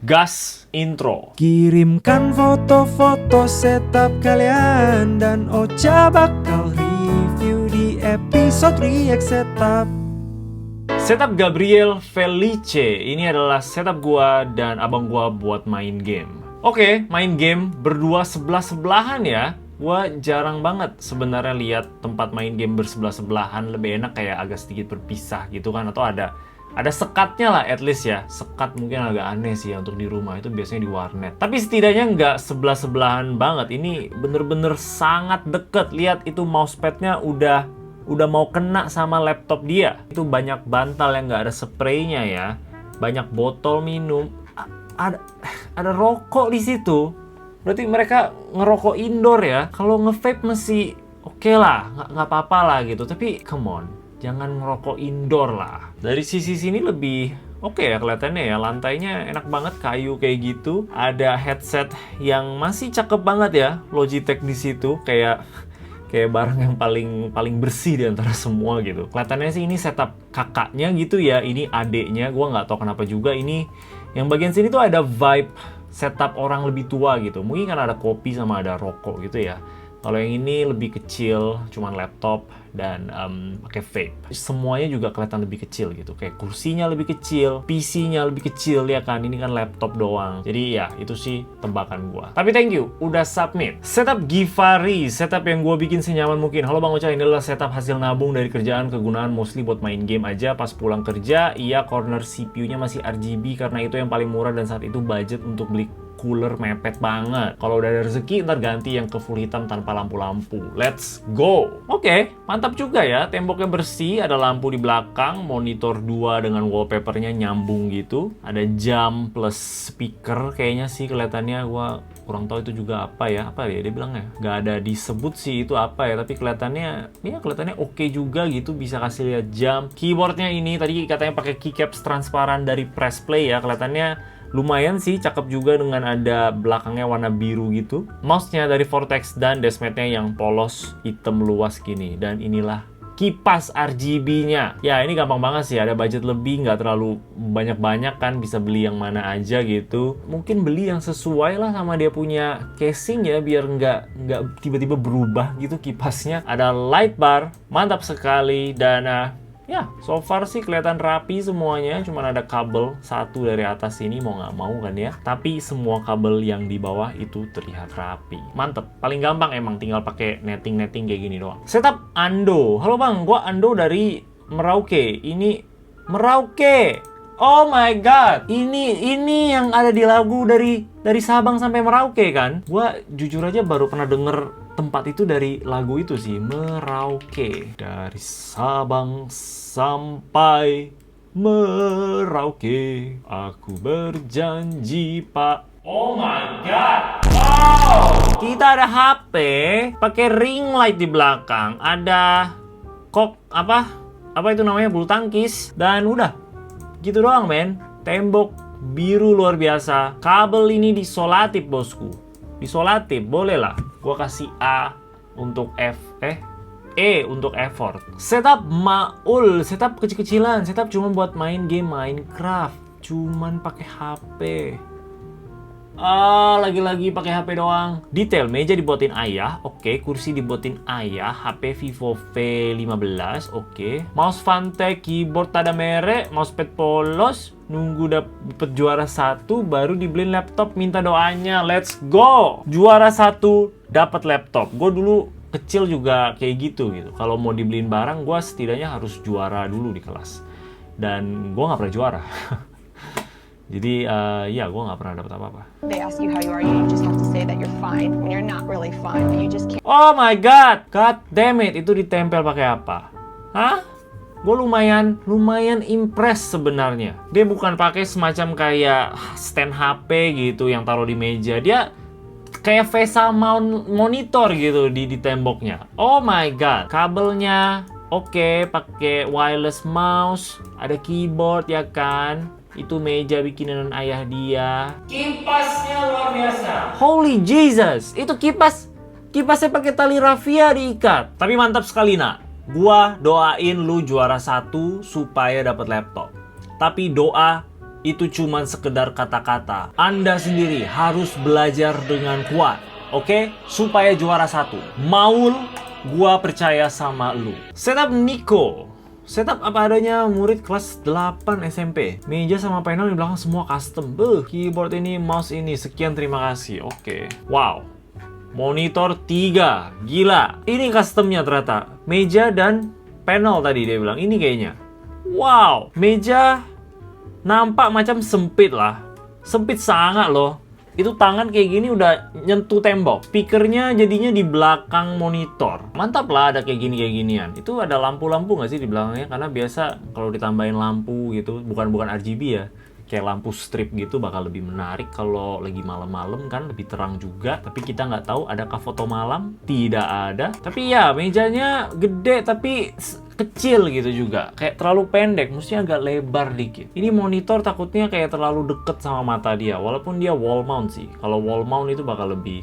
Gas intro. Kirimkan foto-foto setup kalian dan Ocha bakal review di episode React Setup. Setup Gabriel Felice. Ini adalah setup gua dan abang gua buat main game. Oke, main game berdua sebelah-sebelahan ya. Gua jarang banget sebenarnya lihat tempat main game bersebelah-sebelahan. Lebih enak kayak agak sedikit berpisah gitu kan. Atau ada sekatnya lah at least ya. Sekat mungkin agak aneh sih ya untuk di rumah. Itu biasanya di warnet. Tapi setidaknya nggak sebelah-sebelahan banget. Ini bener-bener sangat deket. Lihat itu mousepadnya udah mau kena sama laptop dia. Itu banyak bantal yang nggak ada spraynya ya. Banyak botol minum. Ada rokok di situ. Berarti mereka ngerokok indoor ya. Kalau nge-vape masih oke lah, nggak apa-apa lah gitu. Tapi come on, jangan ngerokok indoor lah. Dari sisi sini lebih oke ya kelihatannya ya. Lantainya enak banget, kayu kayak gitu. Ada headset yang masih cakep banget ya. Logitech di situ kayak barang yang paling bersih di antara semua gitu. Kelihatannya sih ini setup kakaknya gitu ya. Ini adeknya, gua nggak tahu kenapa juga. Ini yang bagian sini tuh ada vibe setup orang lebih tua gitu. Mungkin karena ada kopi sama ada rokok gitu ya. Kalau yang ini lebih kecil, cuman laptop dan pakai vape. Semuanya juga kelihatan lebih kecil gitu. Kayak kursinya lebih kecil, PC-nya lebih kecil ya kan. Ini kan laptop doang. Jadi ya itu sih tebakan gua. Tapi thank you, udah submit. Setup Givari, setup yang gua bikin senyaman mungkin. Halo Bang Ocha, ini adalah setup hasil nabung dari kerjaan, kegunaan mostly buat main game aja. Pas pulang kerja, iya corner CPU-nya masih RGB karena itu yang paling murah dan saat itu budget untuk beli cooler mepet banget. Kalau udah ada rezeki ntar ganti yang ke full hitam tanpa lampu-lampu. Let's go. Oke, mantap juga ya. Temboknya bersih, ada lampu di belakang, monitor 2 dengan wallpapernya nyambung gitu. Ada jam plus speaker kayaknya sih kelihatannya. Gua kurang tahu itu juga apa ya. Apa ya dia bilangnya? Gak ada disebut sih itu apa ya, tapi kelihatannya oke juga gitu, bisa kasih lihat jam. Keyboardnya ini tadi katanya pakai keycaps transparan dari Press Play ya. Kelihatannya lumayan sih, cakep juga dengan ada belakangnya warna biru gitu. Mouse-nya dari Vortex dan deskmat-nya yang polos hitam luas gini. Dan inilah kipas RGB-nya. Ya ini gampang banget sih, ada budget lebih, nggak terlalu banyak-banyak kan, bisa beli yang mana aja gitu. Mungkin beli yang sesuai lah sama dia punya casing ya, biar nggak tiba-tiba berubah gitu kipasnya. Ada light bar, mantap sekali. Dan ya, so far sih kelihatan rapi semuanya. Cuman ada kabel satu dari atas ini, mau nggak mau kan ya. Tapi semua kabel yang di bawah itu terlihat rapi. Mantep. Paling gampang emang tinggal pakai netting kayak gini doang. Setup Ando. Halo bang, gua Ando dari Merauke. Ini Merauke. Oh my god. Ini yang ada di lagu dari Sabang sampai Merauke kan? Gua jujur aja baru pernah denger tempat itu dari lagu itu sih, Merauke. Dari Sabang sampai Merauke, aku berjanji pak. Oh my god. Wow. Kita ada HP, pakai ring light di belakang, ada apa itu namanya, bulu tangkis, dan udah gitu doang men. Tembok biru luar biasa. Kabel ini disolatif bosku. Disolatif, boleh lah. Gua kasih A untuk E untuk effort. Setup Maul, setup kecil-kecilan, setup cuma buat main game Minecraft. Cuman pakai HP. Lagi-lagi pakai HP doang. Detail meja dibuatin ayah, oke. Kursi dibuatin ayah. HP Vivo V15, oke. Mouse Fantech, keyboard tada merek, mousepad polos. Nunggu dapet juara 1 baru dibeliin laptop, minta doanya. Let's go. Juara 1 dapat laptop. Gue dulu kecil juga kayak gitu. Kalau mau dibeliin barang, gue setidaknya harus juara dulu di kelas. Dan gue nggak pernah juara. Jadi ya gue nggak pernah dapet apa-apa. They ask you how you are, you just have to say that you're fine when you're not really fine, but you just can't. Oh my god, god damn it, itu ditempel pakai apa? Hah? Gue lumayan impress sebenarnya. Dia bukan pakai semacam kayak stand HP gitu yang taruh di meja. Dia kayak VESA monitor gitu di temboknya. Oh my god, kabelnya oke, pakai wireless mouse, ada keyboard ya kan. Itu meja bikinan ayah dia. Kipasnya luar biasa. Holy Jesus, itu kipasnya pakai tali rafia diikat. Tapi mantap sekali nak. Gua doain lu juara 1 supaya dapat laptop. Tapi doa itu cuman sekedar kata-kata. Anda sendiri harus belajar dengan kuat, oke? Supaya juara 1. Maul, gua percaya sama lu. Setup Nico. Setup apa adanya murid kelas 8 SMP. Meja sama panel di belakang semua custom. Keyboard ini, mouse ini. Sekian, terima kasih. Oke. Wow. Monitor 3. Gila. Ini customnya ternyata. Meja dan panel tadi dia bilang. Ini kayaknya. Wow. Meja nampak macam sempit lah. Sempit sangat loh. Itu tangan kayak gini udah nyentuh tembok. Speakernya jadinya di belakang monitor. Mantap lah ada kayak ginian. Itu ada lampu-lampu nggak sih di belakangnya? Karena biasa kalau ditambahin lampu gitu, bukan RGB ya, kayak lampu strip gitu bakal lebih menarik kalau lagi malam-malam kan, lebih terang juga. Tapi kita nggak tahu adakah foto malam? Tidak ada. Tapi ya mejanya gede tapi kecil gitu juga, kayak terlalu pendek, mestinya agak lebar dikit. Ini monitor takutnya kayak terlalu deket sama mata dia, walaupun dia wall mount sih. Kalau wall mount itu bakal lebih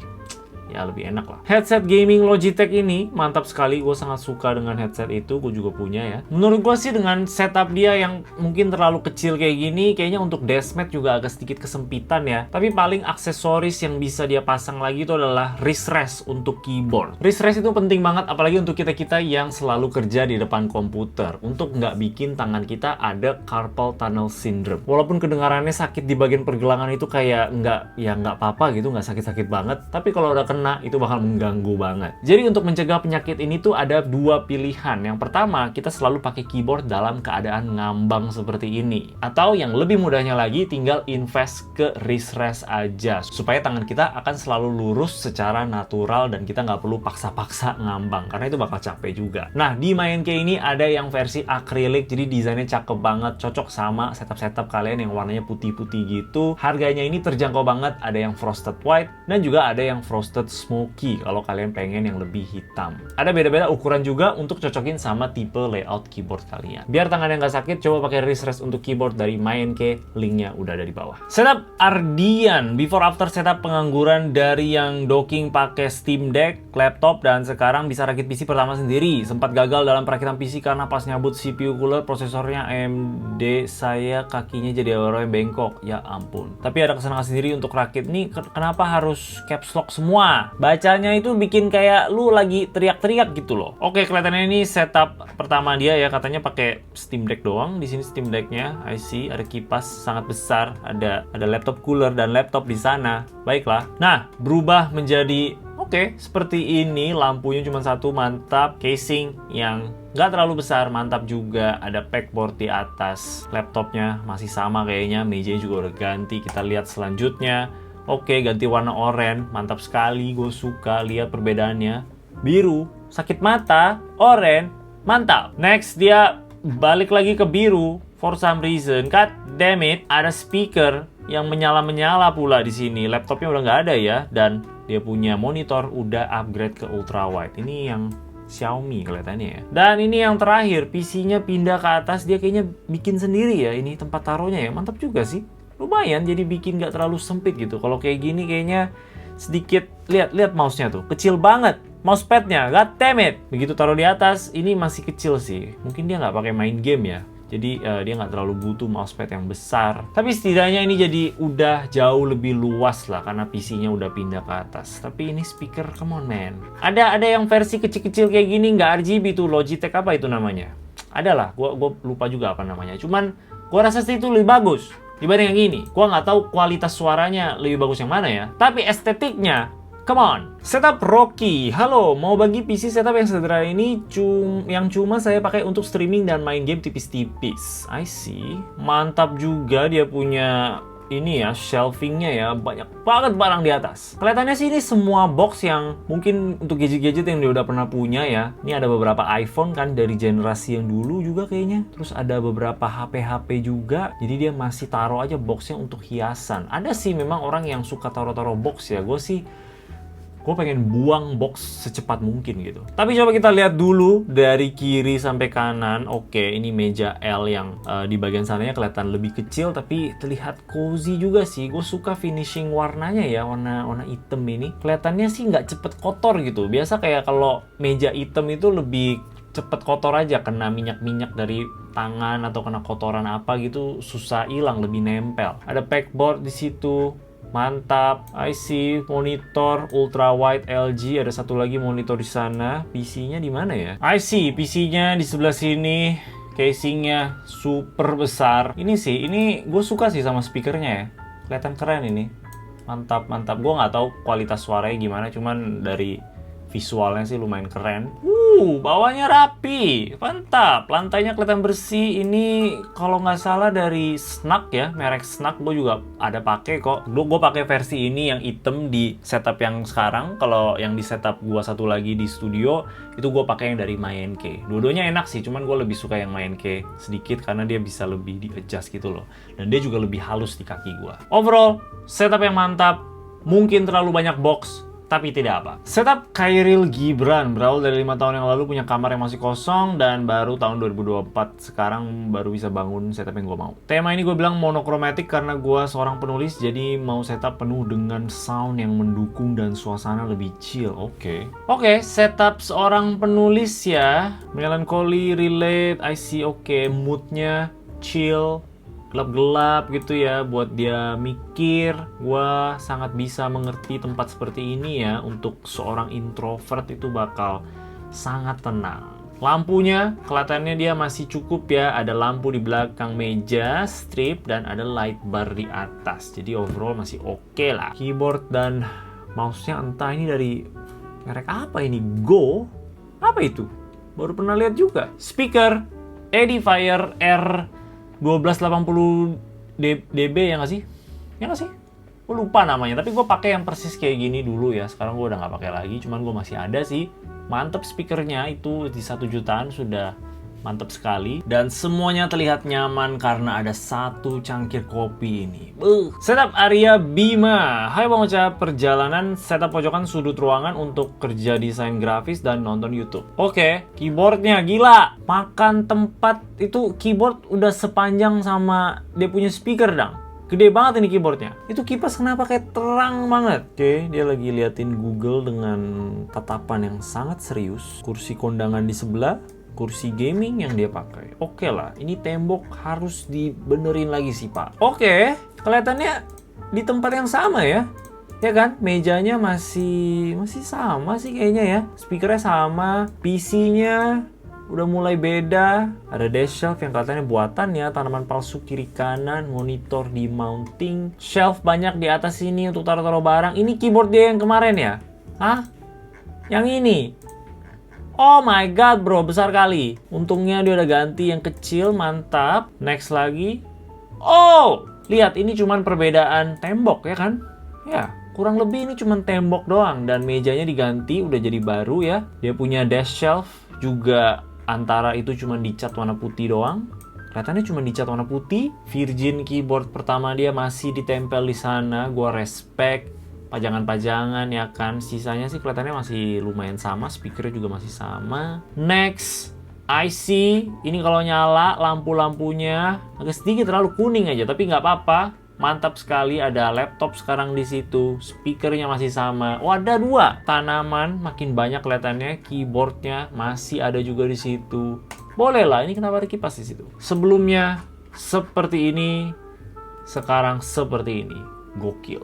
enak lah. Headset gaming Logitech ini mantap sekali, gue sangat suka dengan headset itu, gue juga punya ya. Menurut gue sih dengan setup dia yang mungkin terlalu kecil kayak gini, kayaknya untuk deskmat juga agak sedikit kesempitan ya. Tapi paling aksesoris yang bisa dia pasang lagi itu adalah wrist rest untuk keyboard. Wrist rest itu penting banget, apalagi untuk kita-kita yang selalu kerja di depan komputer, untuk nggak bikin tangan kita ada carpal tunnel syndrome. Walaupun kedengarannya sakit di bagian pergelangan itu kayak nggak apa-apa gitu, nggak sakit-sakit banget. Tapi kalau udah itu bakal mengganggu banget. Jadi untuk mencegah penyakit ini tuh ada 2 pilihan. Yang pertama, kita selalu pakai keyboard dalam keadaan ngambang seperti ini. Atau yang lebih mudahnya lagi, tinggal invest ke wrist rest aja. Supaya tangan kita akan selalu lurus secara natural dan kita nggak perlu paksa-paksa ngambang. Karena itu bakal capek juga. Nah, di MindK ini ada yang versi akrilik. Jadi desainnya cakep banget. Cocok sama setup-setup kalian yang warnanya putih-putih gitu. Harganya ini terjangkau banget. Ada yang frosted white dan juga ada yang frosted smoky kalau kalian pengen yang lebih hitam. Ada beda-beda ukuran juga untuk cocokin sama tipe layout keyboard kalian. Biar tangan yang nggak sakit, coba pakai wrist rest untuk keyboard dari MindK, linknya udah ada di bawah. Setup Ardian, before after setup pengangguran dari yang docking pakai Steam Deck, laptop, dan sekarang bisa rakit PC pertama sendiri. Sempat gagal dalam perakitan PC karena pas nyabut CPU cooler, prosesornya AMD, saya kakinya jadi orang bengkok. Ya ampun. Tapi ada kesenangan sendiri untuk rakit nih. Kenapa harus caps lock semua? Bacanya itu bikin kayak lu lagi teriak-teriak gitu loh. Oke, kelihatannya ini setup pertama dia ya, katanya pakai Steam Deck doang. Di sini Steam Deck-nya, I see, ada kipas sangat besar, ada laptop cooler dan laptop di sana. Baiklah. Nah, berubah menjadi seperti ini, lampunya cuma satu, mantap. Casing yang nggak terlalu besar, mantap juga. Ada backboard di atas. Laptopnya masih sama kayaknya, mejanya juga udah ganti. Kita lihat selanjutnya. Oke, ganti warna oranye, mantap sekali, gue suka lihat perbedaannya. Biru, sakit mata, oranye, mantap. Next, dia balik lagi ke biru, for some reason, god damn it, ada speaker yang menyala-menyala pula di sini. Laptopnya udah nggak ada ya, dan dia punya monitor udah upgrade ke ultra wide. Ini yang Xiaomi kelihatannya ya. Dan ini yang terakhir, PC-nya pindah ke atas, dia kayaknya bikin sendiri ya, ini tempat taruhnya ya, mantap juga sih. Lumayan, jadi bikin nggak terlalu sempit gitu. Kalau kayak gini kayaknya sedikit, lihat mouse-nya tuh, kecil banget. Mousepad-nya, god damn it. Begitu taruh di atas, ini masih kecil sih. Mungkin dia nggak pakai main game ya. Jadi dia nggak terlalu butuh mousepad yang besar. Tapi setidaknya ini jadi udah jauh lebih luas lah karena PC-nya udah pindah ke atas. Tapi ini speaker, come on man. Ada yang versi kecil-kecil kayak gini nggak RGB tuh, Logitech apa itu namanya? Adalah, gua lupa juga apa namanya. Cuman gua rasa sih itu lebih bagus dibanding yang ini. Gua nggak tahu kualitas suaranya lebih bagus yang mana ya. Tapi estetiknya, come on. Setup Rocky. Halo, mau bagi PC setup yang sederhana ini yang cuma saya pakai untuk streaming dan main game tipis-tipis. I see. Mantap juga dia punya ini ya, shelvingnya ya, banyak banget barang di atas. Kelihatannya sih ini semua box yang mungkin untuk gadget-gadget yang dia udah pernah punya ya. Ini ada beberapa iPhone kan dari generasi yang dulu juga kayaknya. Terus ada beberapa HP-HP juga. Jadi dia masih taruh aja boxnya untuk hiasan. Ada sih memang orang yang suka taruh-taruh box ya. Gue pengen buang box secepat mungkin gitu. Tapi coba kita lihat dulu dari kiri sampai kanan. Oke, ini meja L yang di bagian sananya kelihatan lebih kecil tapi terlihat cozy juga sih. Gue suka finishing warnanya ya, warna hitam ini. Kelihatannya sih nggak cepet kotor gitu. Biasa kayak kalau meja hitam itu lebih cepet kotor aja, kena minyak-minyak dari tangan atau kena kotoran apa gitu susah hilang, lebih nempel. Ada backboard di situ. Mantap. IC, monitor ultra wide LG, ada satu lagi monitor di sana. PC-nya di mana ya? IC, PC-nya di sebelah sini. Casingnya super besar. Ini sih, ini gue suka sih sama speakernya ya. Kelihatan keren ini. Mantap, mantap. Gue nggak tahu kualitas suaranya gimana, cuman dari visualnya sih lumayan keren. Bawahnya rapi, mantap. Lantainya kelihatan bersih. Ini kalau nggak salah dari Snug ya, merek Snug. Gue juga ada pakai kok. Gue pakai versi ini yang hitam di setup yang sekarang. Kalau yang di setup gue satu lagi di studio itu gue pakai yang dari MyNK. Dua-duanya enak sih, cuman gue lebih suka yang MyNK sedikit karena dia bisa lebih di-adjust gitu loh. Dan dia juga lebih halus di kaki gue. Overall, setup yang mantap. Mungkin terlalu banyak box, tapi tidak apa. Setup Khairil Gibran berawal dari 5 tahun yang lalu, punya kamar yang masih kosong, dan baru tahun 2024 sekarang baru bisa bangun setup yang gue mau. Tema ini gue bilang monokromatik karena gue seorang penulis, jadi mau setup penuh dengan sound yang mendukung dan suasana lebih chill. Oke, setup seorang penulis ya. Melancholy, relate, I see, moodnya chill, gelap-gelap gitu ya, buat dia mikir. Gua sangat bisa mengerti tempat seperti ini ya. Untuk seorang introvert itu bakal sangat tenang. Lampunya kelihatannya dia masih cukup ya. Ada lampu di belakang meja, strip, dan ada light bar di atas. Jadi overall masih oke lah. Keyboard dan mouse-nya entah ini dari merek apa ini? Go? Apa itu? Baru pernah lihat juga. Speaker Edifier R1280 dB ya nggak sih? Ya nggak sih? Gue lupa namanya, tapi gue pakai yang persis kayak gini dulu ya. Sekarang gue udah nggak pakai lagi, cuman gue masih ada sih. Mantep speakernya, itu di 1 jutaan sudah mantep sekali. Dan semuanya terlihat nyaman karena ada satu cangkir kopi ini. Setup Arya Bima. Hai Bang Ocha, perjalanan setup pojokan sudut ruangan untuk kerja desain grafis dan nonton YouTube. Oke, keyboardnya gila. Makan tempat itu keyboard udah sepanjang sama dia punya speaker dong. Gede banget ini keyboardnya. Itu kipas kenapa kayak terang banget? Oke, dia lagi liatin Google dengan tatapan yang sangat serius. Kursi kondangan di sebelah, kursi gaming yang dia pakai. Oke lah, ini tembok harus dibenerin lagi sih Pak. Oke, kelihatannya di tempat yang sama ya. Ya kan, mejanya masih sama sih kayaknya ya. Speakernya sama, PC-nya udah mulai beda. Ada desk shelf yang katanya buatan ya, tanaman palsu kiri kanan, monitor di mounting, shelf banyak di atas sini untuk taruh-taruh barang. Ini keyboard dia yang kemarin ya? Hah? Yang ini? Oh my god bro, besar kali. Untungnya dia udah ganti yang kecil, mantap. Next lagi. Oh, lihat ini cuman perbedaan tembok ya kan? Ya, kurang lebih ini cuman tembok doang. Dan mejanya diganti, udah jadi baru ya. Dia punya desk shelf juga. Antara itu cuma dicat warna putih doang. Kelihatannya cuma dicat warna putih. Virgin keyboard pertama dia masih ditempel di sana. Gua respect. Pajangan-pajangan ya kan. Sisanya sih kelihatannya masih lumayan sama. Speakernya juga masih sama. Next, IC. Ini kalau nyala lampu-lampunya agak sedikit terlalu kuning aja. Tapi nggak apa-apa. Mantap sekali, ada laptop sekarang di situ. Speakernya masih sama. Oh, ada 2. Tanaman makin banyak kelihatannya. Keyboardnya masih ada juga di situ. Boleh lah, ini kenapa ada kipas di situ? Sebelumnya seperti ini, sekarang seperti ini. Gokil.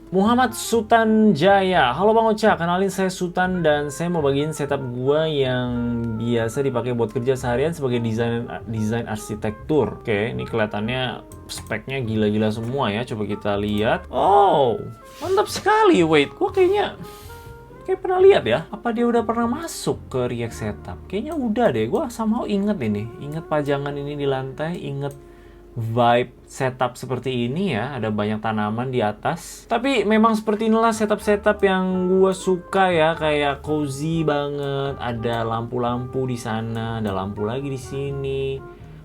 Muhammad Sultan Jaya. Halo Bang Ocha, kenalin saya Sultan dan saya mau bagiin setup gua yang biasa dipakai buat kerja seharian sebagai desain arsitektur. Oke, ini kelihatannya speknya gila-gila semua ya. Coba kita lihat. Oh, mantap sekali. Wait, gua kayak pernah lihat ya. Apa dia udah pernah masuk ke React Setup? Kayaknya udah deh. Gua somehow inget ini. Inget pajangan ini di lantai, inget vibe setup seperti ini ya, ada banyak tanaman di atas. Tapi memang seperti inilah setup yang gue suka ya, kayak cozy banget. Ada lampu-lampu di sana, ada lampu lagi di sini.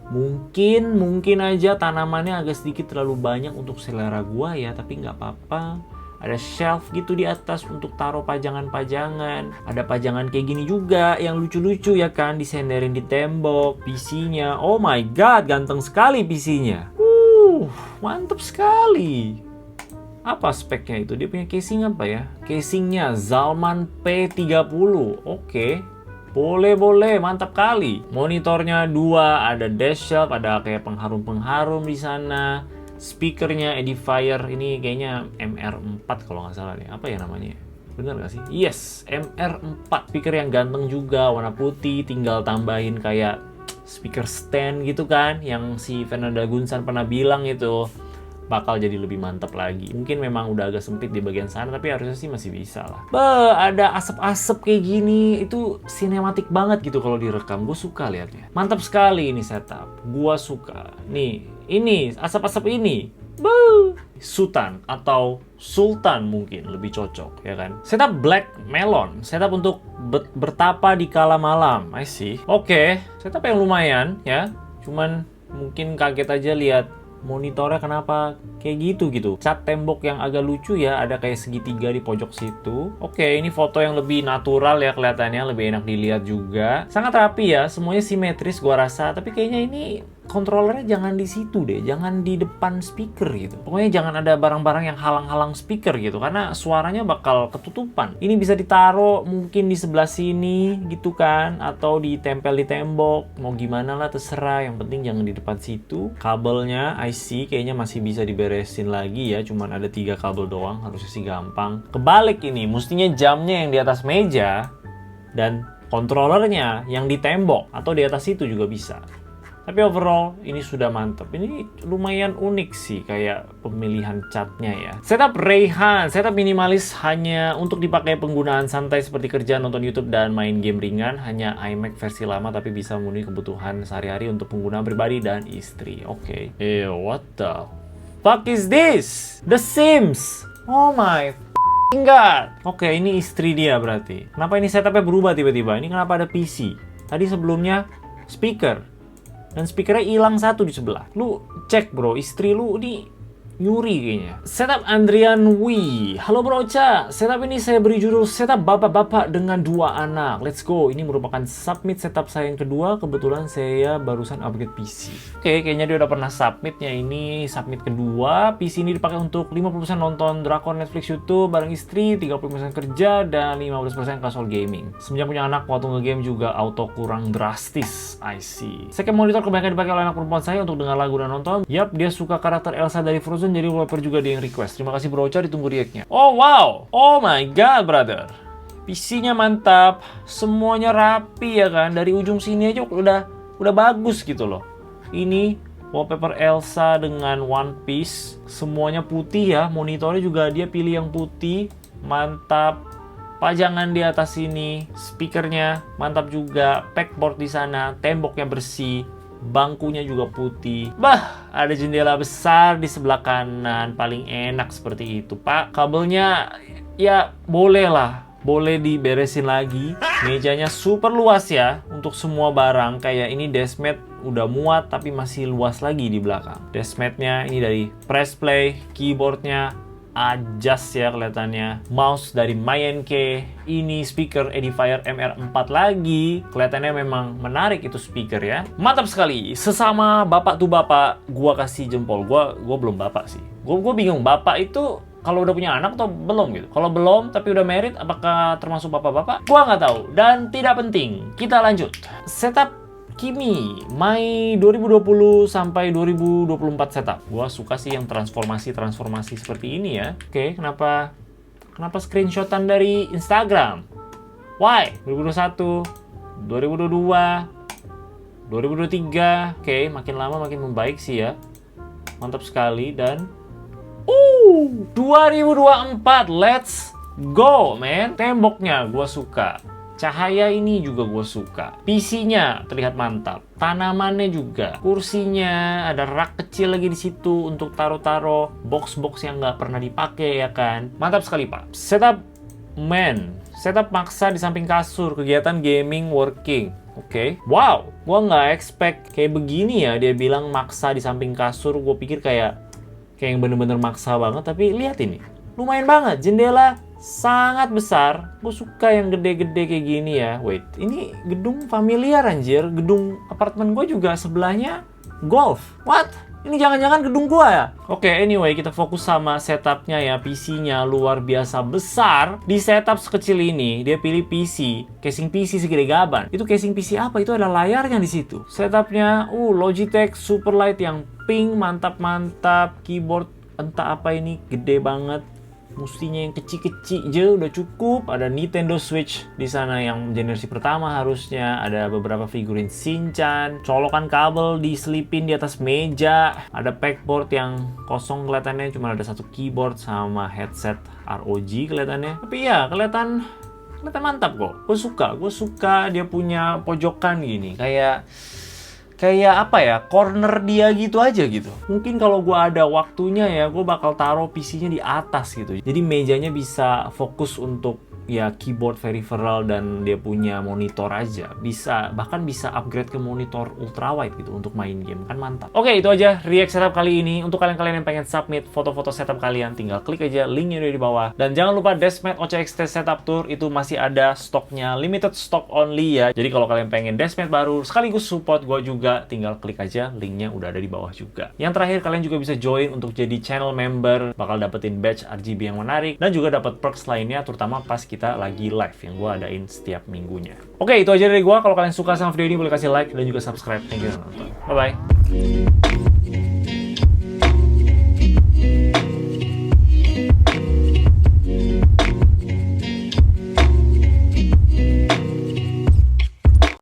Mungkin aja tanamannya agak sedikit terlalu banyak untuk selera gue ya, tapi nggak apa-apa. Ada shelf gitu di atas untuk taruh pajangan-pajangan. Ada pajangan kayak gini juga yang lucu-lucu ya kan, disenderin di tembok. PC-nya, oh my god, ganteng sekali PC-nya. Mantep sekali. Apa speknya itu? Dia punya casing apa ya? Casingnya Zalman P30. Oke. Boleh, mantap kali. Monitornya 2, ada dash shelf, ada kayak pengharum-pengharum di sana. Speakernya Edifier, ini kayaknya MR4 kalau nggak salah nih. Apa ya namanya? Bener nggak sih? Yes, MR4. Speaker yang ganteng juga, warna putih. Tinggal tambahin kayak speaker stand gitu kan, yang si Fernanda Gunsan pernah bilang itu bakal jadi lebih mantap lagi. Mungkin memang udah agak sempit di bagian sana, tapi harusnya sih masih bisa lah. Ada asap-asap kayak gini, itu sinematik banget gitu kalau direkam. Gue suka liatnya. Mantap sekali ini setup. Gue suka. Nih, ini asap-asap ini. Sultan atau Sultan mungkin lebih cocok, ya kan? Setup Black Melon, setup untuk bertapa di kala malam. I see. Oke, setup yang lumayan ya. Cuman mungkin kaget aja lihat monitornya kenapa kayak gitu. Cat tembok yang agak lucu ya, ada kayak segitiga di pojok situ. Oke, ini foto yang lebih natural ya kelihatannya, lebih enak dilihat juga. Sangat rapi ya, semuanya simetris gua rasa, tapi kayaknya ini kontrolernya jangan di situ deh, jangan di depan speaker gitu. Pokoknya jangan ada barang-barang yang halang-halang speaker gitu, karena suaranya bakal ketutupan. Ini bisa ditaruh mungkin di sebelah sini gitu kan, atau ditempel di tembok, mau gimana lah terserah, yang penting jangan di depan situ. Kabelnya IC kayaknya masih bisa diberesin lagi ya, cuman ada 3 kabel doang, harusnya sih gampang. Kebalik ini, mestinya jamnya yang di atas meja dan controllernya yang di tembok atau di atas situ juga bisa. Tapi overall ini sudah mantep. Ini lumayan unik sih kayak pemilihan catnya ya. Setup Rayhan, setup minimalis hanya untuk dipakai penggunaan santai seperti kerja, nonton YouTube dan main game ringan. Hanya iMac versi lama tapi bisa memenuhi kebutuhan sehari-hari untuk penggunaan pribadi dan istri. Oke. What the fuck is this? The Sims. Oh my god. Oke, ini istri dia berarti. Kenapa ini setupnya berubah tiba-tiba? Ini kenapa ada PC? Tadi sebelumnya speaker. Dan speakernya hilang satu di sebelah. Lu cek bro, istri lu ini nyuri kayaknya. Setup Andrian Wee. Halo bro Ocha, setup ini saya beri judul setup bapak-bapak dengan 2 anak. Let's go. Ini merupakan submit setup saya yang kedua. Kebetulan saya barusan upgrade PC. Oke, kayaknya dia udah pernah submitnya ini. Submit kedua. PC ini dipakai untuk 50% nonton drakor Netflix, YouTube bareng istri, 30% kerja, dan 15% casual gaming. Semenjak punya anak, waktu nge-game juga auto kurang drastis. I see. Second monitor kebanyakan dipakai oleh anak perempuan saya untuk dengar lagu dan nonton. Yap, dia suka karakter Elsa dari Frozen, jadi wallpaper juga dia yang request. Terima kasih Bro Ocha, ditunggu react-nya. Oh wow, oh my god brother, PC-nya mantap, semuanya rapi ya kan, dari ujung sini aja udah bagus gitu loh. Ini wallpaper Elsa dengan One Piece, semuanya putih ya, monitornya juga dia pilih yang putih, mantap. Pajangan di atas sini, speakernya mantap juga, backboard di sana, temboknya bersih. Bangkunya juga putih. Bah, ada jendela besar di sebelah kanan. Paling enak seperti itu, Pak. Kabelnya ya boleh lah. Boleh diberesin lagi. Mejanya super luas ya untuk semua barang. Kayak ini deskmat udah muat tapi masih luas lagi di belakang. Deskmatnya ini dari press play, keyboardnya adjust ya kelihatannya. Mouse dari MyNK. Ini speaker Edifier MR4 lagi. Kelihatannya memang menarik itu speaker ya. Mantap sekali. Sesama bapak tuh bapak, gua kasih jempol. Gua belum bapak sih. Gua bingung bapak itu kalau udah punya anak atau belum gitu. Kalau belum tapi udah married, apakah termasuk bapak-bapak? Gua nggak tahu dan tidak penting. Kita lanjut. Setup Kimi, Mei 2020 sampai 2024 setup. Gua suka sih yang transformasi seperti ini ya. Oke, kenapa screenshotan dari Instagram? Why? 2021, 2022, 2023. Oke, makin lama makin membaik sih ya. Mantap sekali dan 2024, let's go, man. Temboknya gua suka. Cahaya ini juga gue suka. PC-nya terlihat mantap. Tanamannya juga. Kursinya ada rak kecil lagi di situ untuk taruh-taruh box-box yang nggak pernah dipakai ya kan. Mantap sekali Pak. Setup setup maksa di samping kasur, kegiatan gaming, working. Oke. Wow, gue nggak expect kayak begini ya. Dia bilang maksa di samping kasur. Gue pikir kayak yang bener-bener maksa banget. Tapi lihat ini, lumayan banget. Jendela sangat besar. Gue suka yang gede-gede kayak gini ya. Wait, ini gedung familiar anjir. Gedung apartemen gue juga sebelahnya golf. What? Ini jangan-jangan gedung gua ya? Oke, anyway, kita fokus sama setupnya ya. PC-nya luar biasa besar. Di setup sekecil ini, dia pilih PC, casing PC segede gaban. Itu casing PC apa? Itu ada layarnya di situ. Setupnya, Logitech Superlight yang pink, mantap-mantap. Keyboard entah apa ini, gede banget. Mestinya yang kecil-kecil aja udah cukup. Ada Nintendo Switch di sana yang generasi pertama harusnya. Ada beberapa figurin Shinchan. Colokan kabel diselipin di atas meja. Ada backboard yang kosong kelihatannya, cuma ada satu keyboard sama headset ROG kelihatannya. Tapi ya kelihatan mantap kok. Gue suka dia punya pojokan gini. Kayak apa ya, corner dia gitu aja gitu. Mungkin kalau gue ada waktunya ya, gue bakal taruh PC-nya di atas gitu. Jadi mejanya bisa fokus untuk ya keyboard peripheral dan dia punya monitor aja. Bahkan bisa upgrade ke monitor ultrawide gitu untuk main game. Kan mantap. Oke, itu aja react setup kali ini. Untuk kalian-kalian yang pengen submit foto-foto setup kalian, tinggal klik aja linknya di bawah. Dan jangan lupa Desmet OCXT Setup Tour itu masih ada stoknya, limited stock only ya. Jadi kalau kalian pengen Desmet baru sekaligus support gue juga, tinggal klik aja linknya udah ada di bawah juga. Yang terakhir, kalian juga bisa join untuk jadi channel member, bakal dapetin badge RGB yang menarik dan juga dapat perks lainnya, terutama pas kita lagi live yang gue adain setiap minggunya. Oke, itu aja dari gue. Kalau kalian suka sama video ini, boleh kasih like dan juga subscribe. Thank you udah nonton. Bye-bye.